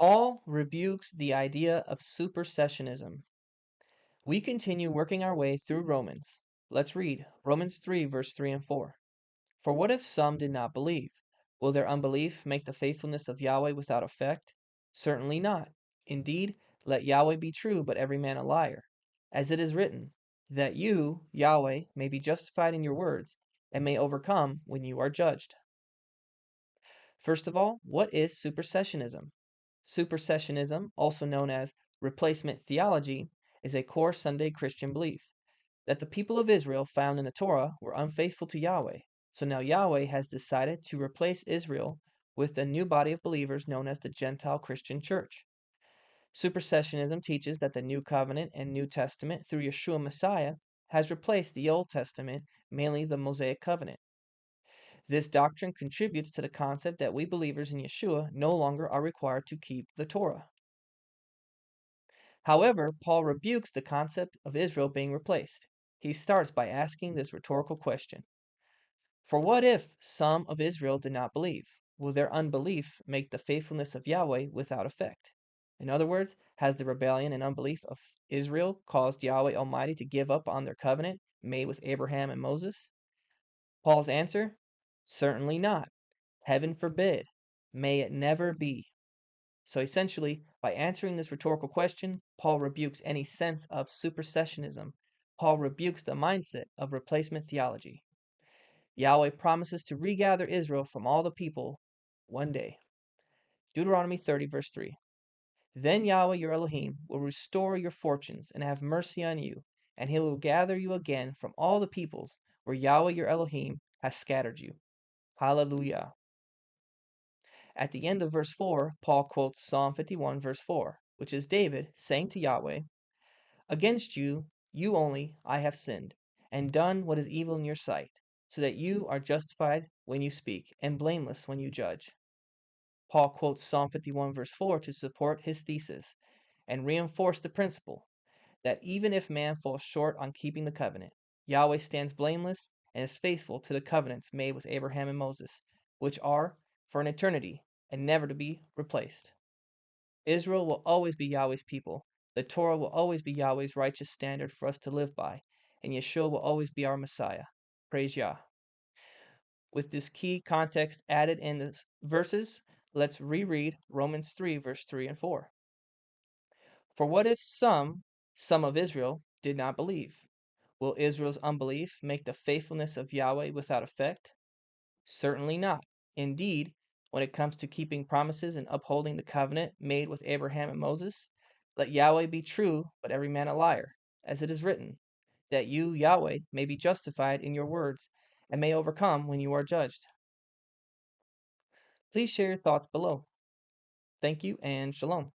Paul rebukes the idea of supersessionism. We continue working our way through Romans. Let's read Romans 3, verse 3 and 4. For what if some did not believe? Will their unbelief make the faithfulness of Yahweh without effect? Certainly not. Indeed, let Yahweh be true, but every man a liar. As it is written, that you, Yahweh, may be justified in your words, and may overcome when you are judged. First of all, what is supersessionism? Supersessionism, also known as replacement theology, is a core Sunday Christian belief that the people of Israel found in the Torah were unfaithful to Yahweh. So now Yahweh has decided to replace Israel with a new body of believers known as the Gentile Christian Church. Supersessionism teaches that the New Covenant and New Testament through Yeshua Messiah has replaced the Old Testament, mainly the Mosaic Covenant. This doctrine contributes to the concept that we believers in Yeshua no longer are required to keep the Torah. However, Paul rebukes the concept of Israel being replaced. He starts by asking this rhetorical question. For what if some of Israel did not believe? Will their unbelief make the faithfulness of Yahweh without effect? In other words, has the rebellion and unbelief of Israel caused Yahweh Almighty to give up on their covenant made with Abraham and Moses? Paul's answer? Certainly not. Heaven forbid. May it never be. So essentially, by answering this rhetorical question, Paul rebukes any sense of supersessionism. Paul rebukes the mindset of replacement theology. Yahweh promises to regather Israel from all the people one day. Deuteronomy 30, verse 3. Then Yahweh your Elohim will restore your fortunes and have mercy on you, and he will gather you again from all the peoples where Yahweh your Elohim has scattered you. Hallelujah. At the end of verse 4, Paul quotes Psalm 51, verse 4, which is David saying to Yahweh, Against you, you only, I have sinned, and done what is evil in your sight, so that you are justified when you speak, and blameless when you judge. Paul quotes Psalm 51, verse 4 to support his thesis, and reinforce the principle that even if man falls short on keeping the covenant, Yahweh stands blameless and is faithful to the covenants made with Abraham and Moses, which are for an eternity and never to be replaced. Israel will always be Yahweh's people. The Torah will always be Yahweh's righteous standard for us to live by, and Yeshua will always be our Messiah. Praise Yah. With this key context added in the verses, let's reread Romans 3, verse 3 and 4. For what if some of Israel, did not believe? Will Israel's unbelief make the faithfulness of Yahweh without effect? Certainly not. Indeed, when it comes to keeping promises and upholding the covenant made with Abraham and Moses, let Yahweh be true, but every man a liar, as it is written, that you, Yahweh, may be justified in your words, and may overcome when you are judged. Please share your thoughts below. Thank you, and shalom.